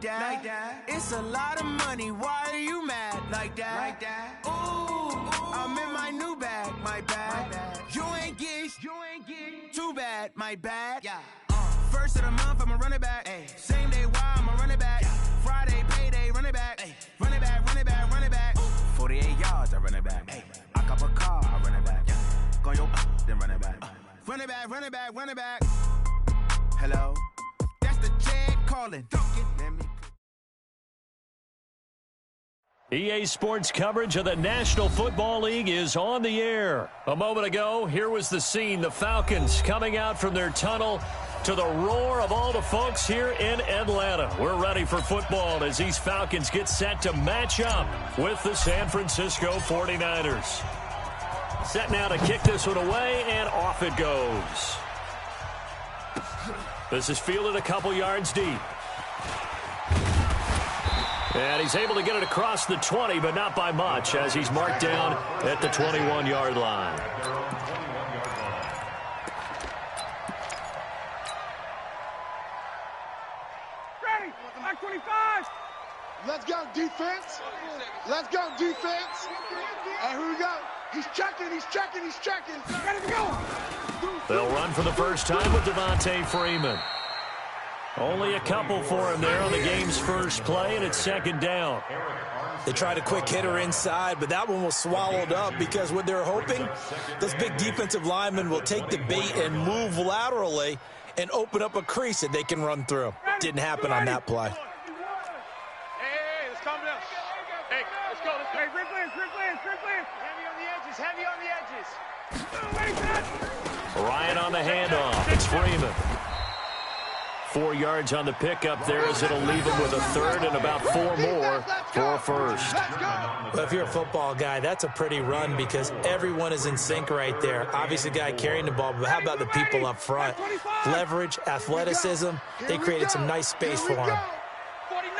that. It's a lot of money. Why are you mad like that? Ooh, I'm in my new bag. My bad. You ain't get too bad. My bad. Yeah. First of the month, I'ma run it back. Ay. Same day, why I'ma run it back. Yeah. Friday, payday, run it back. Ay. Run it back, run it back, run it back. 48 yards, I run it back. Ay. I cop a car, I run it back. Yeah. Go yo, then run it back. Run it back, run it back, run it back. Hello? That's the Chad calling. Let me. EA Sports coverage of the National Football League is on the air. A moment ago, here was the scene. The Falcons coming out from their tunnel to the roar of all the folks here in Atlanta. We're ready for football as these Falcons get set to match up with the San Francisco 49ers. Set now to kick this one away, and off it goes. This is fielded a couple yards deep. And he's able to get it across the 20, but not by much, as he's marked down at the 21-yard line. Ready, back 25. Let's go, defense. Let's go, defense. And here we go. He's checking. Ready to go. They'll run for the first time with Devontae Freeman. Only a couple for him there on the game's first play, and it's second down. They tried a quick hitter inside, but that one was swallowed up because what they're hoping, those big defensive linemen will take the bait and move laterally and open up a crease that they can run through. Didn't happen on that play. Hey, let's calm down. Hey, let's go. Hey, Rick Lance. Heavy on the edges. Ryan on the handoff. It's Freeman. 4 yards on the pickup there as it'll leave him with a third and about 4 more for first. Well, if you're a football guy, that's a pretty run because everyone is in sync right there. Obviously, the guy carrying the ball, but how about the people up front? Leverage, athleticism, they created some nice space for him. 49.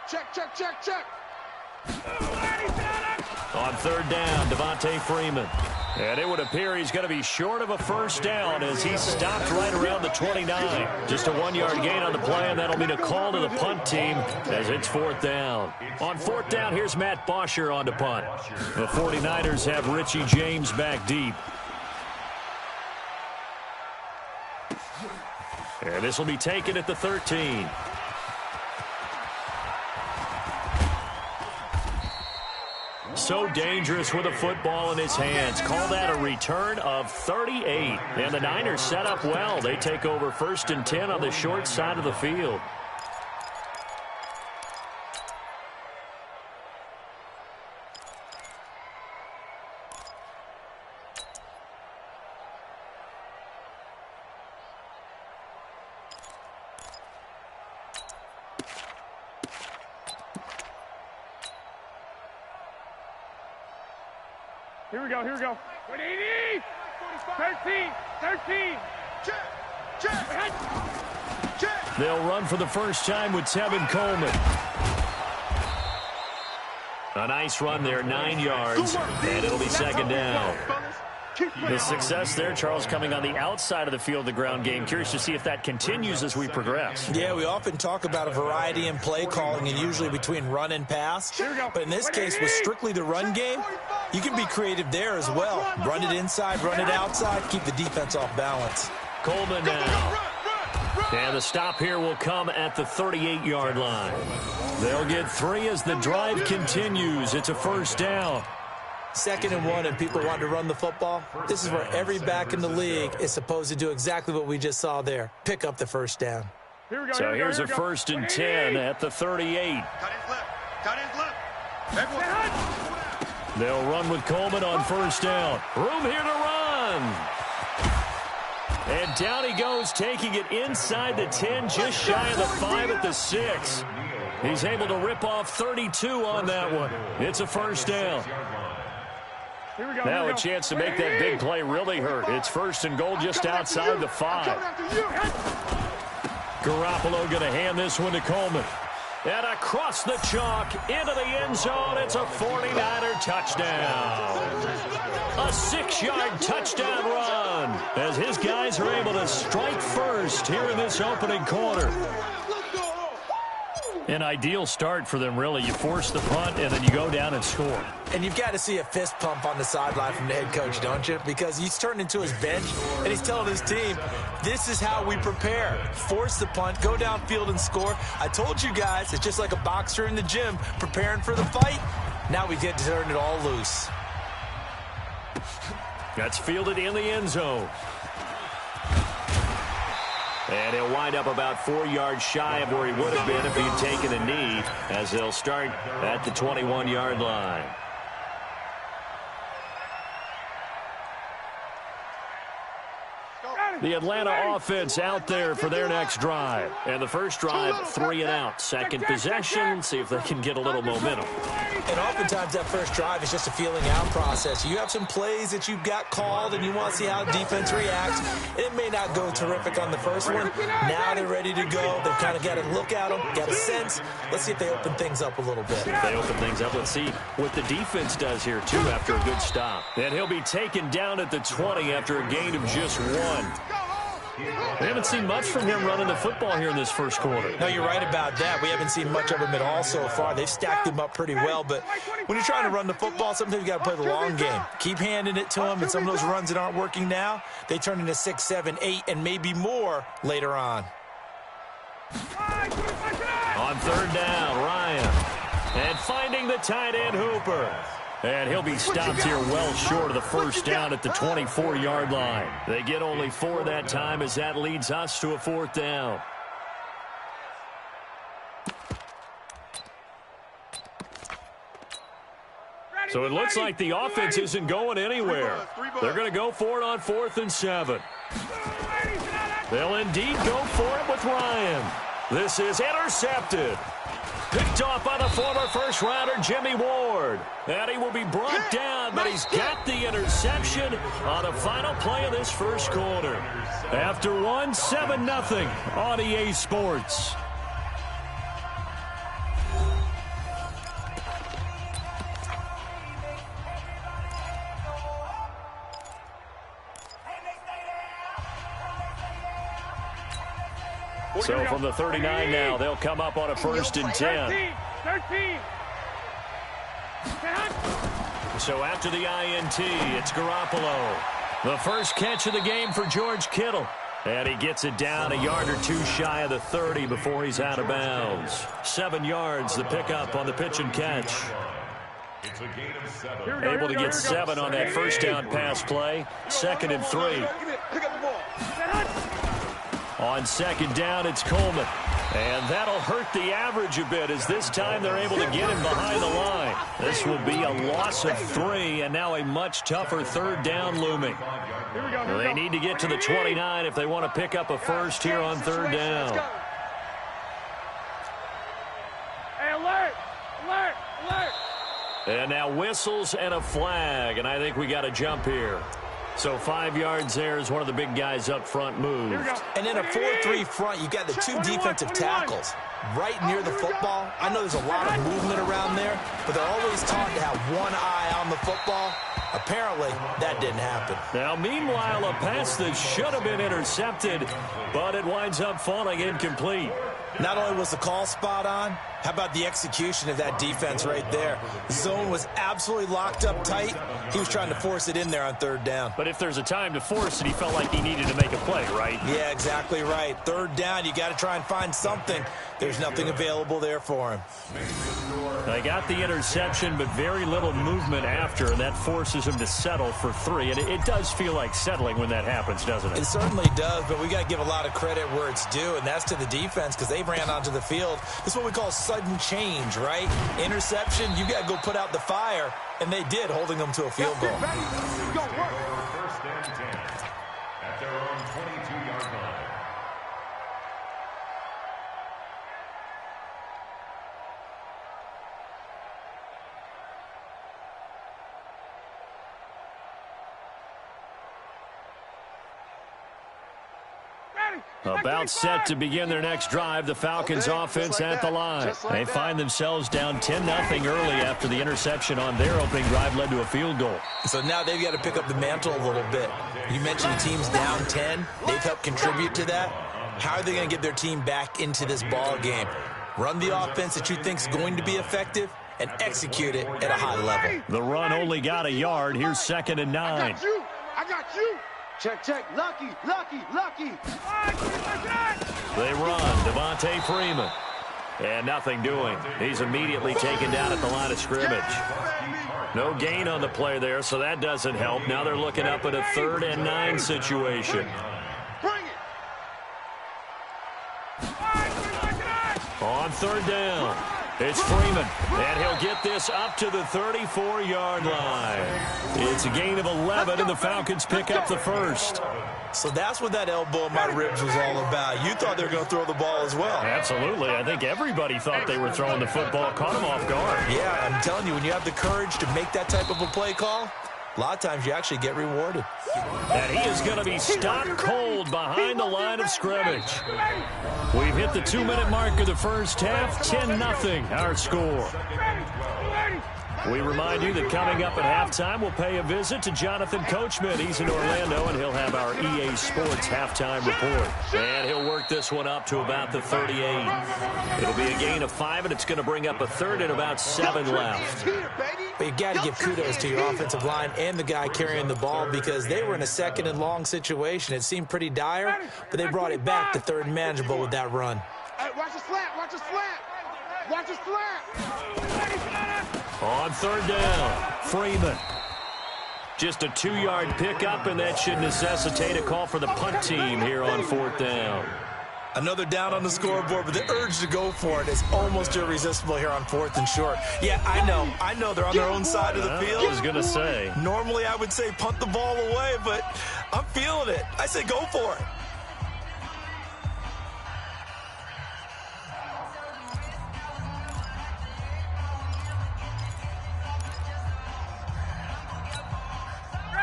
Check. On third down, Devontae Freeman. And it would appear he's going to be short of a first down as he stopped right around the 29. Just a 1-yard gain on the play, and that'll mean a call to the punt team as it's fourth down. On fourth down, here's Matt Bosher on to punt. The 49ers have Richie James back deep. And this will be taken at the 13. So dangerous with a football in his hands. Call that a return of 38. And the Niners set up well. They take over 1st and 10 on the short side of the field. Here we go. 180. 13. Check. They'll run for the first time with Tevin Coleman. A nice run there, 9 yards, and it'll be second down. The success there, Charles, coming on the outside of the field, the ground game. Curious to see if that continues as we progress. Yeah, we often talk about a variety in play calling and usually between run and pass. But in this case, with strictly the run game, you can be creative there as well. Run it inside, run it outside, keep the defense off balance. Coleman now. And the stop here will come at the 38-yard line. They'll get 3 as the drive continues. It's a first down. 2nd and 1 and people want to run the football. This is where every back in the league is supposed to do exactly what we just saw there. Pick up the first down. So here's a 1st and 10 at the 38. Cut and flip. They'll run with Coleman on first down. Room here to run. And down he goes, taking it inside the 10, just shy of the 5 at the 6. He's able to rip off 32 on that one. It's a first down. Now a chance to make that big play really hurt. It's 1st and goal just outside the 5. Garoppolo going to hand this one to Coleman. And across the chalk into the end zone, it's a 49er touchdown. A 6-yard touchdown run as his guys are able to strike first here in this opening quarter. An ideal start for them, really. You force the punt, and then you go down and score. And you've got to see a fist pump on the sideline from the head coach, don't you? Because he's turned into his bench, and he's telling his team, this is how we prepare. Force the punt, go downfield and score. I told you guys, it's just like a boxer in the gym preparing for the fight. Now we get to turn it all loose. That's fielded in the end zone. And he'll wind up about 4 yards shy of where he would have been if he'd taken a knee, as they'll start at the 21-yard line. The Atlanta offense out there for their next drive. And the first drive, 3 and out. Second possession, see if they can get a little momentum. And oftentimes that first drive is just a feeling out process. You have some plays that you've got called and you want to see how defense reacts. It may not go terrific on the first one. Now they're ready to go. They've kind of got to look at them, got a sense. Let's see if they open things up a little bit. If they open things up, let's see what the defense does here, too, after a good stop. And he'll be taken down at the 20 after a gain of just 1. We haven't seen much from him running the football here in this first quarter. No, you're right about that. We haven't seen much of him at all so far. They've stacked him up pretty well, but when you're trying to run the football, sometimes you got to play the long game. Keep handing it to him, and some of those runs that aren't working now, they turn into 6, 7, 8, and maybe more later on. On third down, Ryan. And finding the tight end, Hooper. And he'll be stopped here well short of the first down at the 24-yard line. They get only 4 that time as that leads us to a 4th down. So it looks like the offense isn't going anywhere. They're going to go for it on 4th and 7. They'll indeed go for it with Ryan. This is intercepted. Picked off by the former first-rounder, Jimmy Ward. And he will be brought down, but he's got the interception on the final play of this first quarter. After 1, 7-0 on EA Sports. So from the 39 now, they'll come up on a 1st and 10. 13. So after the INT, it's Garoppolo. The first catch of the game for George Kittle. And he gets it down a yard or 2 shy of the 30 before he's out of bounds. 7 yards, the pickup on the pitch and catch. Able to get 7 on that first down pass play. 2nd and 3. On 2nd down, it's Coleman. And that'll hurt the average a bit as this time they're able to get him behind the line. This will be a loss of 3 and now a much tougher 3rd down looming. They need to get to the 29 if they want to pick up a first here on 3rd down. Hey, alert! Alert! Alert! And now whistles and a flag, and I think we got a jump here. So 5 yards there as one of the big guys up front moved. And in a 4-3 front, you got the 2 defensive tackles right near the football. I know there's a lot of movement around there, but they're always taught to have one eye on the football. Apparently, that didn't happen. Now, meanwhile, a pass that should have been intercepted, but it winds up falling incomplete. Not only was the call spot on, how about the execution of that defense right there? The zone was absolutely locked up tight. He was trying to force it in there on 3rd down. But if there's a time to force it, he felt like he needed to make a play, right? Yeah, exactly right. 3rd down, you got to try and find something. There's nothing available there for him. They got the interception, but very little movement after, and that forces him to settle for 3. And it does feel like settling when that happens, doesn't it? It certainly does, but we got to give a lot of credit where it's due, and that's to the defense because they ran onto the field. This is what we call sudden change, right? Interception, you got to go put out the fire, and they did, holding them to a field goal. First and 10 at their own 22-yard line. About set to begin their next drive, the Falcons offense at the line. They find themselves down 10-0 early after the interception on their opening drive led to a field goal. So now they've got to pick up the mantle a little bit. You mentioned the team's down 10. They've helped contribute to that. How are they going to get their team back into this ball game? Run the offense that you think is going to be effective and execute it at a high level. The run only got a yard. Here's 2nd and 9. I got you. Check. Lucky. They run. Devontae Freeman. And nothing doing. He's immediately taken down at the line of scrimmage. No gain on the play there, so that doesn't help. Now they're looking up at a 3rd and 9 situation. Bring it. On 3rd down, it's Freeman, and he'll get this up to the 34-yard line. It's a gain of 11, and the Falcons pick up the first. So that's what that elbow in my ribs was all about. You thought they were going to throw the ball as well. Absolutely. I think everybody thought they were throwing the football. Caught them off guard. Yeah, I'm telling you, when you have the courage to make that type of a play call, a lot of times you actually get rewarded. And he is going to be stopped cold behind the line of scrimmage. We've hit the 2-minute mark of the first half. 10-0 our score. We remind you that coming up at halftime, we'll pay a visit to Jonathan Coachman. He's in Orlando, and he'll have our EA Sports halftime report. And he'll work this one up to about the 38. It'll be a gain of 5, and it's going to bring up a 3rd and about 7 left. But you got to give kudos to your offensive line and the guy carrying the ball because they were in a 2nd and long situation. It seemed pretty dire, but they brought it back to 3rd and manageable with that run. Hey, watch the slant. On 3rd down, Freeman. Just a 2-yard pickup, and that should necessitate a call for the punt team here on 4th down. Another down on the scoreboard, but the urge to go for it is almost irresistible here on 4th and short. Yeah, I know they're on their own side of the field. I was going to say. Normally I would say punt the ball away, but I'm feeling it. I say go for it.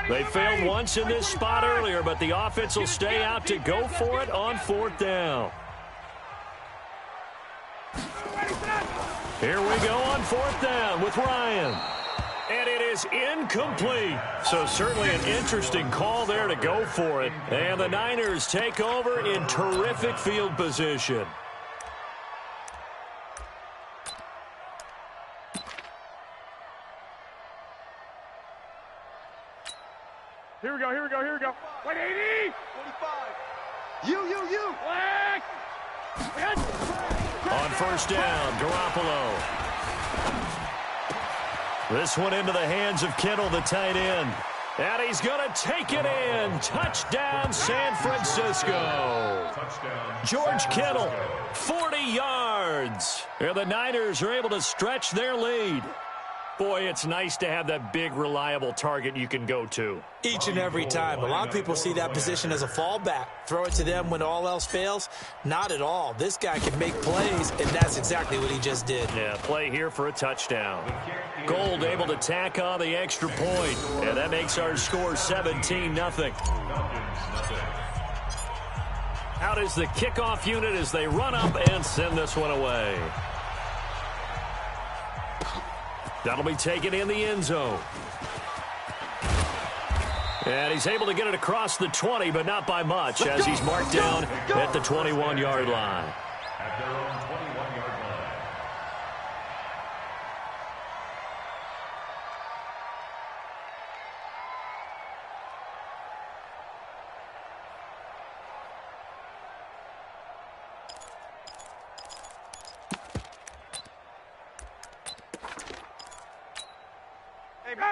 They failed once in this spot earlier, but the offense will stay out to go for it on 4th down. Here we go on 4th down with Ryan. And it is incomplete. So certainly an interesting call there to go for it. And the Niners take over in terrific field position. Here we go. Wait, 80. 45. You. Black. On 1st down, Garoppolo. This one into the hands of Kittle, the tight end. And he's going to take it in. Touchdown, San Francisco. George Kittle, 40 yards. And the Niners are able to stretch their lead. Boy, it's nice to have that big, reliable target you can go to. Each and every time. A lot of people see that position as a fallback. Throw it to them when all else fails. Not at all. This guy can make plays, and that's exactly what he just did. Yeah, play here for a touchdown. Gold able to tack on the extra point. And that makes our score 17-0. Out is the kickoff unit as they run up and send this one away. That'll be taken in the end zone. And he's able to get it across the 20, but not by much, as he's marked down at the 21-yard line. At their own 21-yard line.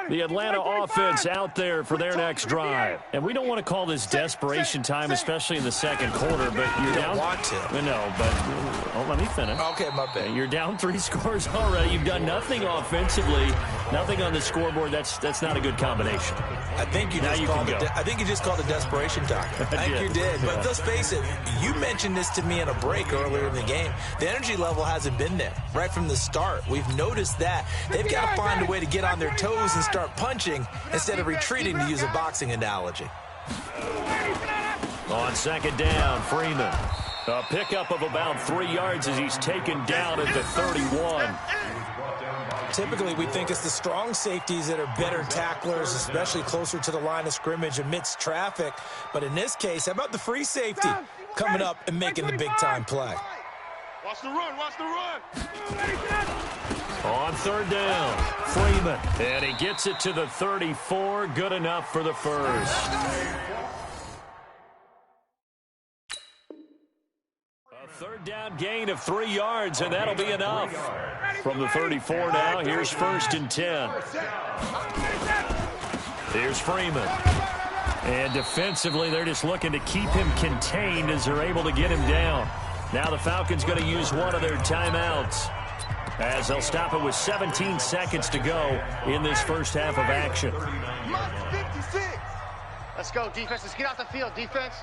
The Atlanta offense out there for their next drive. And we don't want to call this desperation time, especially in the second quarter, but you're down. Want to. No, but let me finish. Okay, my bad. You're down 3 scores already. You've done nothing offensively, nothing on the scoreboard. That's not a good combination. I think you just called it desperation time. I think you did. But let's face it, you mentioned this to me in a break earlier in the game. The energy level hasn't been there right from the start. We've noticed that. They've got to find a way to get on their toes and start punching instead of retreating, to use a boxing analogy. On 2nd down, Freeman. A pickup of about 3 yards as he's taken down at the 31. Typically, we think it's the strong safeties that are better tacklers, especially closer to the line of scrimmage amidst traffic. But in this case, how about the free safety coming up and making the big-time play? Watch the run, watch the run. On third down, Freeman. And he gets it to the 34. Good enough for the first. A third down gain of 3 yards, and that'll be enough. From the 34 now, here's 1st and 10. Here's Freeman. And defensively, they're just looking to keep him contained as they're able to get him down. Now the Falcons going to use one of their timeouts, as they'll stop it with 17 seconds to go in this first half of action. Let's go, defense. Let's get out the field, defense.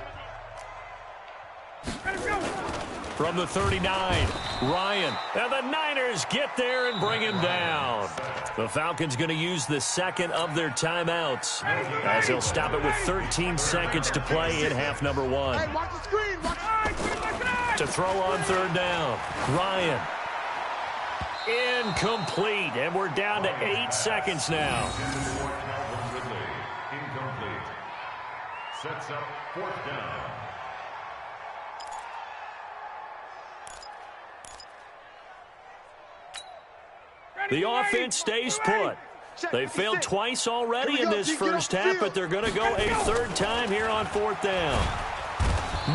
From the 39, Ryan. And the Niners get there and bring him down. The Falcons going to use the second of their timeouts, as they'll stop it with 13 seconds to play in half number 1. Hey, watch the screen. To throw on third down, Ryan. Incomplete, and we're down to 8 seconds now. Incomplete. Sets up 4th down. The offense stays put. They failed twice already in this first half, but they're going to go a 3rd time here on 4th down.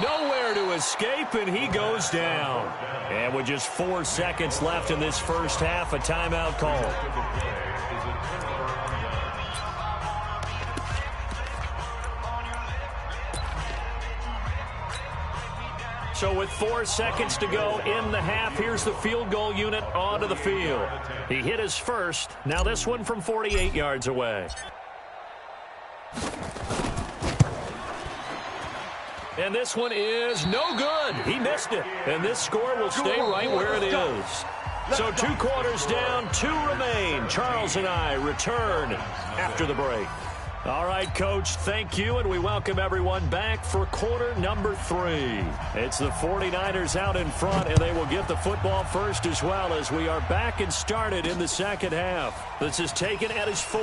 Nowhere to escape, and he goes down. And with just 4 seconds left in this first half, a timeout call. So with 4 seconds to go in the half, here's the field goal unit onto the field. He hit his first. Now this one from 48 yards away. And this one is no good. He missed it. And this score will stay right where it is. So 2 quarters down, 2 remain. Charles and I return after the break. All right, Coach, thank you, and we welcome everyone back for quarter number 3. It's the 49ers out in front, and they will get the football first as well, as we are back and started in the second half. This is taken at his 4.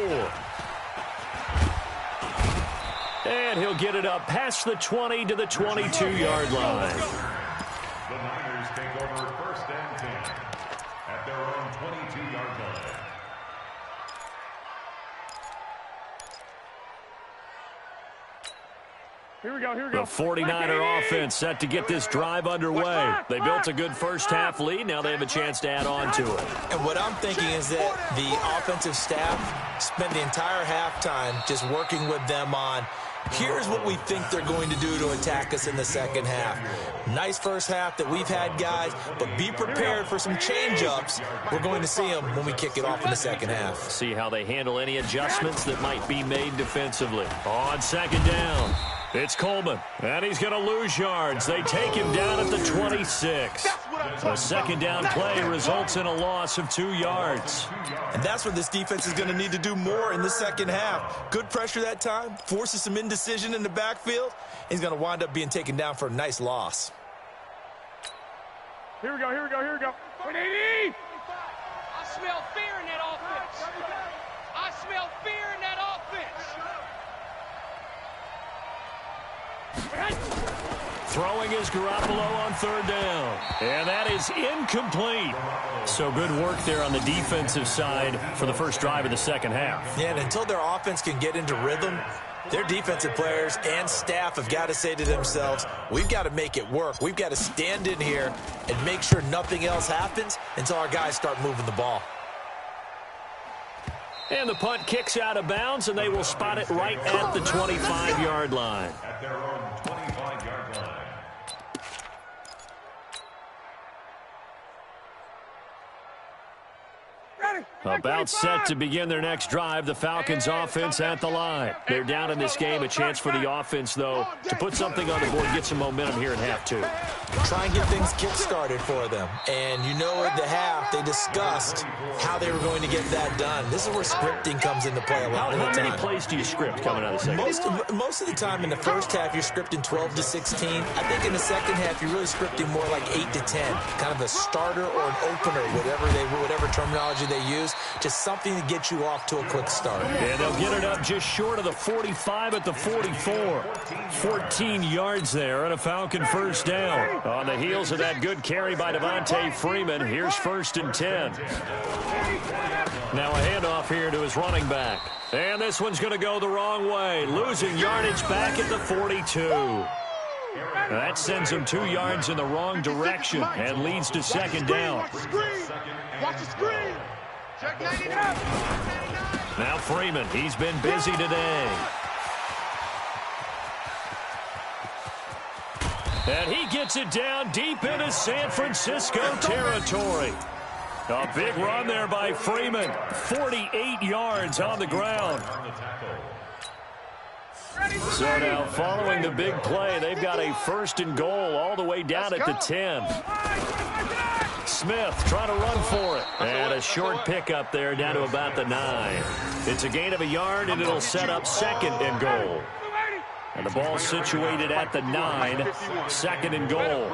And he'll get it up past the 20 to the 22-yard line. The Niners take over 1st and 10 at their own 22-yard line. Here we go. The 49er offense set to get this drive underway. They built a good first half lead. Now they have a chance to add on to it. And what I'm thinking is that the offensive staff spent the entire halftime just working with them on, here's what we think they're going to do to attack us in the second half. Nice first half that we've had, guys, but be prepared for some change-ups. We're going to see them when we kick it off in the second half. See how they handle any adjustments that might be made defensively. On second down, it's Coleman, and he's going to lose yards. They take him down at the 26. A second down play results in a loss of 2 yards. And that's what this defense is going to need to do more in the second half. Good pressure that time, forces some indecision in the backfield. He's going to wind up being taken down for a nice loss. Here we go. 180. I smell fear in that offense. I smell fear in that offense. Throwing is Garoppolo on third down. And that is incomplete. So good work there on the defensive side for the first drive of the second half. Yeah, and until their offense can get into rhythm, their defensive players and staff have got to say to themselves, we've got to make it work. We've got to stand in here and make sure nothing else happens until our guys start moving the ball. And the punt kicks out of bounds, and they will spot it right at the 25-yard line. At their own 25-yard line. About set to begin their next drive, the Falcons offense at the line. They're down in this game. A chance for the offense, though, to put something on the board, get some momentum here in half 2. Try and get things kick-started for them. And you know at the half, they discussed how they were going to get that done. This is where scripting comes into play a lot of the time. How many plays do you script coming out of the second? Most of the time in the first half, you're scripting 12 to 16. I think in the second half, you're really scripting more like 8 to 10. Kind of a starter or an opener, whatever terminology they use. Just something to get you off to a quick start. And they'll get it up just short of the 45 at the 44. 14 yards there and a Falcon first down. On the heels of that good carry by Devontae Freeman, here's 1st and 10. Now a handoff here to his running back. And this one's going to go the wrong way. Losing yardage back at the 42. That sends him 2 yards in the wrong direction and leads to 2nd down. Watch the screen. Watch the screen. Check 99. Now Freeman, he's been busy today. And he gets it down deep into San Francisco territory. A big run there by Freeman. 48 yards on the ground. So now following the big play, they've got a 1st and goal all the way down at the 10. Smith trying to run for it. And a short pickup there down to about the 9. It's a gain of a yard, and it'll set up 2nd and goal. And the ball situated at the 9. 2nd and goal.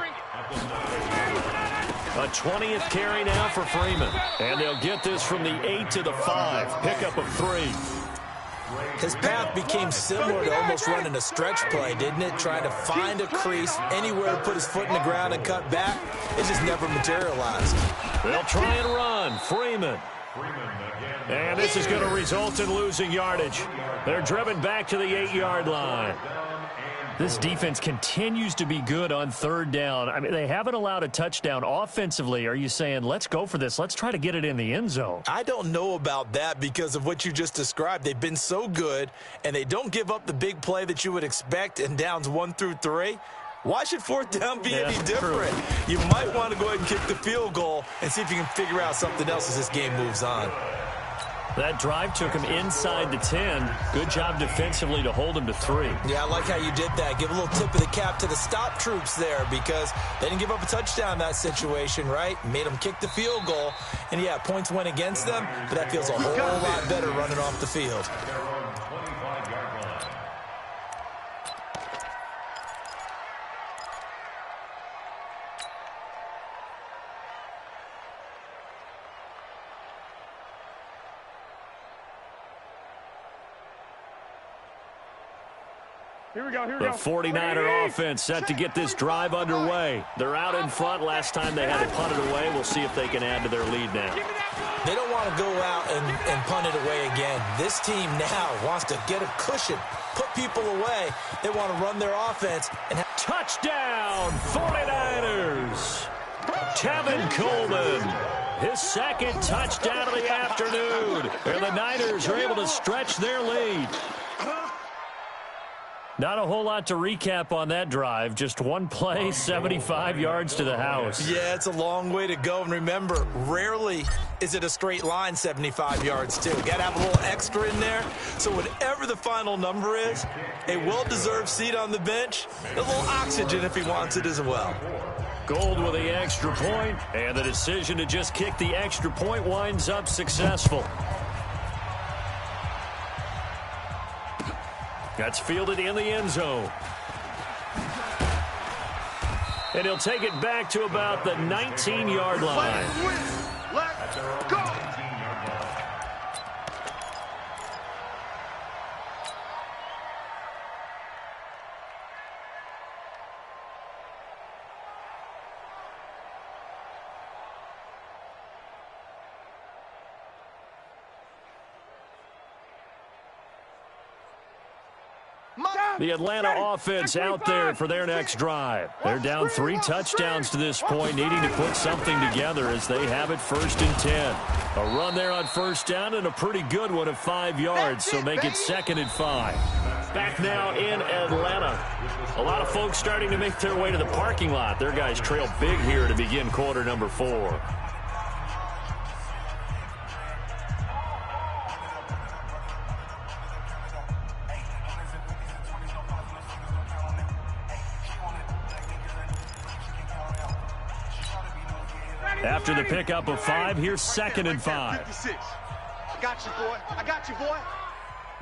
A 20th carry now for Freeman. And they'll get this from the 8 to the 5. Pickup of 3. His path became similar to almost running a stretch play, didn't it? Trying to find a crease, anywhere to put his foot in the ground and cut back. It just never materialized. They'll try and run. Freeman. And this is going to result in losing yardage. They're driven back to the 8-yard line. This defense continues to be good on 3rd down. I mean, they haven't allowed a touchdown offensively. Are you saying, let's go for this? Let's try to get it in the end zone. I don't know about that because of what you just described. They've been so good, and they don't give up the big play that you would expect in downs 1 through 3. Why should 4th down be any different? You might want to go ahead and kick the field goal and see if you can figure out something else as this game moves on. That drive took him inside the 10. Good job defensively to hold him to 3. Yeah, I like how you did that. Give a little tip of the cap to the stop troops there because they didn't give up a touchdown in that situation, right? Made them kick the field goal. And, yeah, points went against them, but that feels a whole lot better running off the field. Here we go, here we The go. 49er offense set to get this drive underway. They're out in front. Last time they had to punt it away. We'll see if they can add to their lead now. They don't want to go out and punt it away again. This team now wants to get a cushion, put people away. They want to run their offense. And touchdown, 49ers. Tevin Coleman. His 2nd touchdown of the afternoon. And the Niners are able to stretch their lead. Not a whole lot to recap on that drive. Just one play, 75 yards to the house. Yeah, it's a long way to go. And remember, rarely is it a straight line 75 yards, too. Got to have a little extra in there. So whatever the final number is, a well-deserved seat on the bench, a little oxygen if he wants it as well. Gold with the extra point, and the decision to just kick the extra point winds up successful. That's fielded in the end zone. And he'll take it back to about the 19-yard line. Let's go. The Atlanta offense out there for their next drive. They're down 3 touchdowns to this point, needing to put something together as they have it 1st and 10. A run there on 1st down and a pretty good one of 5 yards, so make it 2nd and 5. Back now in Atlanta. A lot of folks starting to make their way to the parking lot. Their guys trail big here to begin quarter number 4. After the pickup of 5, here's 2nd and 5. 56. I got you, boy. I got you, boy.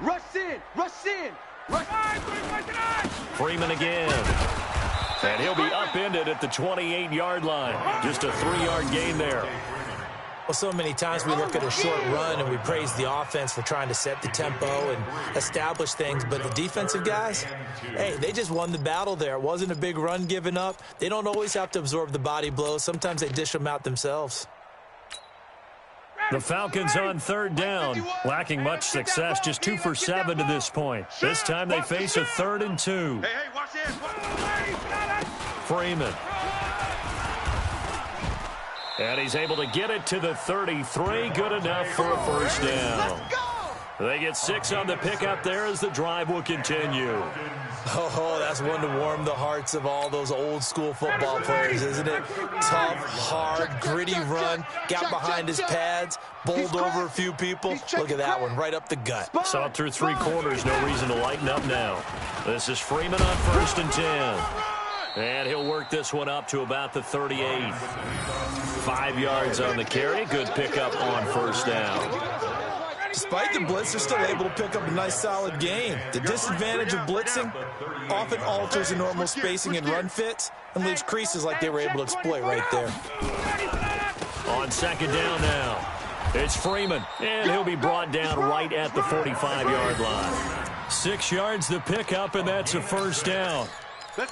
Rush in. Rush in. Rush. Freeman again. And he'll be upended at the 28-yard line. Just a 3-yard gain there. Well, so many times we look at a short run and we praise the offense for trying to set the tempo and establish things, but the defensive guys, hey, they just won the battle there. It wasn't a big run given up. They don't always have to absorb the body blows. Sometimes they dish them out themselves. The Falcons on third down, lacking much success, just 2 for 7 to this point. This time they face a 3rd and 2. Hey, watch this. Freeman. And he's able to get it to the 33. Good enough for a first down. They get 6 on the pickup there as the drive will continue. Oh, that's one to warm the hearts of all those old school football players, isn't it? Tough, hard, gritty run, got behind his pads, bowled over a few people. Look at that one, right up the gut. Saw it through 3 quarters, no reason to lighten up now. This is Freeman on 1st and 10. And he'll work this one up to about the 38. 5 yards on the carry. Good pickup on first down. Despite the blitz, they're still able to pick up a nice, solid gain. The disadvantage of blitzing often alters the normal spacing and run fits and leaves creases like they were able to exploit right there. On 2nd down now, it's Freeman, and he'll be brought down right at the 45-yard line. 6 yards the pickup, and that's a first down.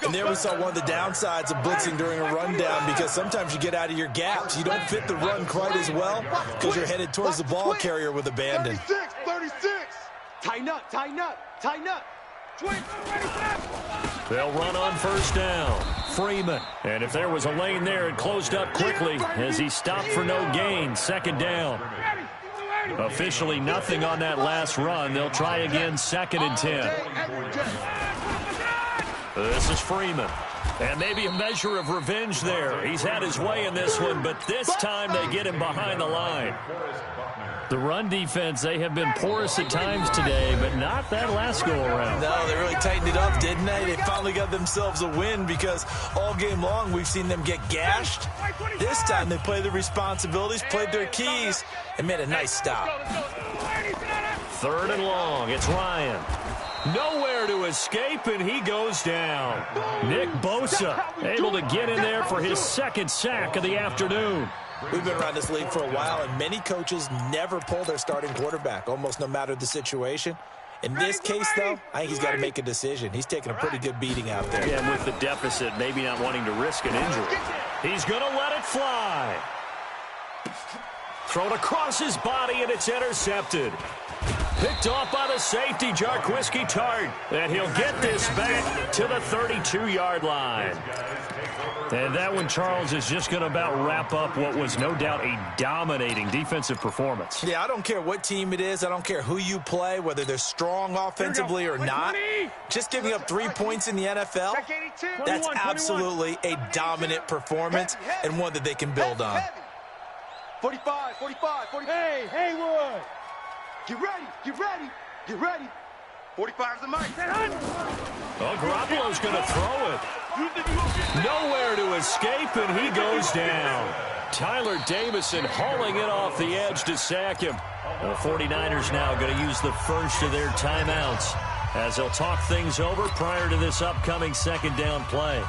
And there we saw one of the downsides of blitzing during a rundown, because sometimes you get out of your gaps. You don't fit the run quite as well because you're headed towards the ball carrier with abandon. 36. Tighten up, tighten up, tighten up. They'll run on first down. Freeman. And if there was a lane there, it closed up quickly as he stopped for no gain. 2nd down. Officially nothing on that last run. They'll try again 2nd and 10. This is Freeman. And maybe a measure of revenge there. He's had his way in this one, but this time they get him behind the line. The run defense, they have been porous at times today, but not that last go-around. No, they really tightened it up, didn't they? They finally got themselves a win, because all game long we've seen them get gashed. This time they played their responsibilities, played their keys, and made a nice stop. 3rd and long. It's Ryan. Nowhere to escape, and he goes down. Nick Bosa able to get in there for his 2nd sack of the afternoon. We've been around this league for a while, and many coaches never pull their starting quarterback, almost no matter the situation. In this case, though, I think he's got to make a decision. He's taking a pretty good beating out there. Yeah, with the deficit, maybe not wanting to risk an injury. He's going to let it fly. Thrown across his body, and it's intercepted. Picked off by the safety, Jarquiski Tart. And he'll get this back to the 32-yard line. And that one, Charles, is just going to about wrap up what was no doubt a dominating defensive performance. Yeah, I don't care what team it is. I don't care who you play, whether they're strong offensively or not. Just giving up 3 points in the NFL, that's absolutely a dominant performance and one that they can build on. 45. Hey, Haywood. Get ready. 45's the mic. Oh, Garoppolo's going to throw it. Nowhere to escape, and he goes down. Tyler Davison hauling it off the edge to sack him. The 49ers now going to use the first of their timeouts as they'll talk things over prior to this upcoming 2nd down play.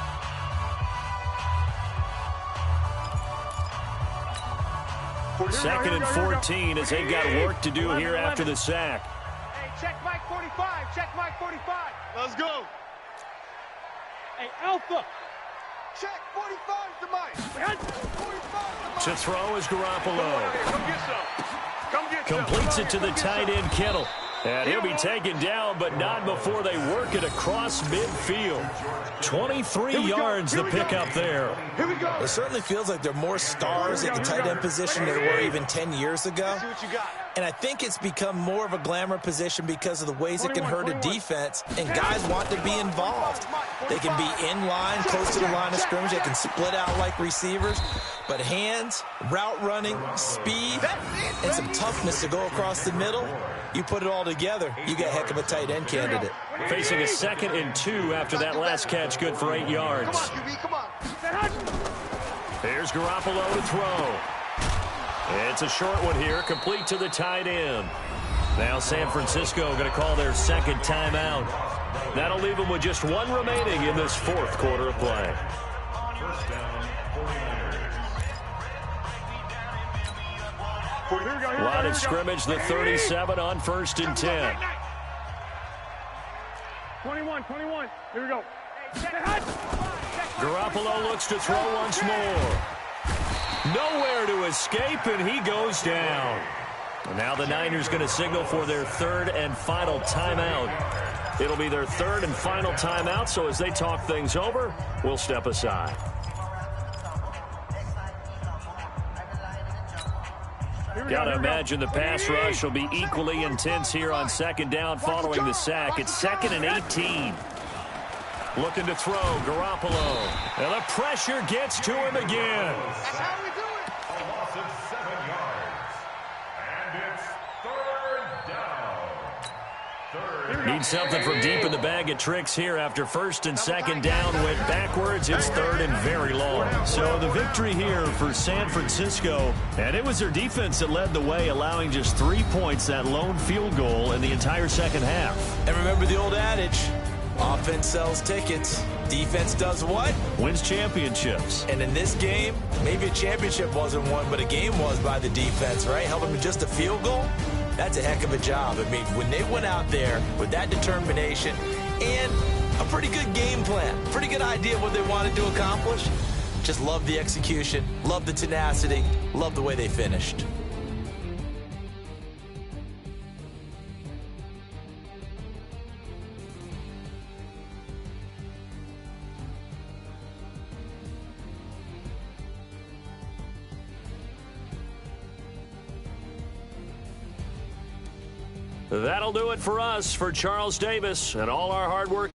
Second and 14 as they've got work to do here after the sack. Hey, check Mike 45. Check Mike 45. Let's go. Hey, Alpha. Check 45's the mic. 45's the mic. To throw is Garoppolo. Come get some. Come get some. Completes it to the tight end, Kittle. And he'll be taken down, but not before they work it across midfield. 23 yards the pickup there. Here we go. It certainly feels like there are more stars at the tight end position than there were even 10 years ago. See what you got. And I think it's become more of a glamour position because of the ways it can hurt a defense, and guys want to be involved. They can be in line, close to the line of scrimmage. They can split out like receivers. But hands, route running, speed, and some toughness to go across the middle, you put it all together, you get a heck of a tight end candidate. Facing a 2nd and 2 after that last catch, good for 8 yards. Come on. Here's Garoppolo to throw. It's a short one here, complete to the tight end. Now San Francisco going to call their 2nd timeout. That'll leave them with just 1 remaining in this 4th quarter of play. First down, 49ers. Line of scrimmage, the 37 on 1st and 10. 21. Here we go. Garoppolo looks to throw once more. Nowhere to escape, and he goes down. And now the Niners going to signal for their 3rd and final timeout. It'll be their 3rd and final timeout, so as they talk things over, we'll step aside. Got to imagine the pass rush will be equally intense here on 2nd down following the sack. It's 2nd and 18. Looking to throw, Garoppolo. And the pressure gets to him again. That's how we do it. A loss of 7 yards. And it's 3rd down. Need something from deep in the bag of tricks here after 1st and 2nd down went backwards. It's 3rd and very long. So the victory here for San Francisco, and it was their defense that led the way, allowing just 3 points, that lone field goal in the entire second half. And remember the old adage, offense sells tickets. Defense does what? Wins championships. And in this game, maybe a championship wasn't won, but a game was by the defense, right? Helping with just a field goal. That's a heck of a job. I mean, when they went out there with that determination and a pretty good game plan, pretty good idea of what they wanted to accomplish, just love the execution, love the tenacity, love the way they finished. That'll do it for us. For Charles Davis and all our hard work.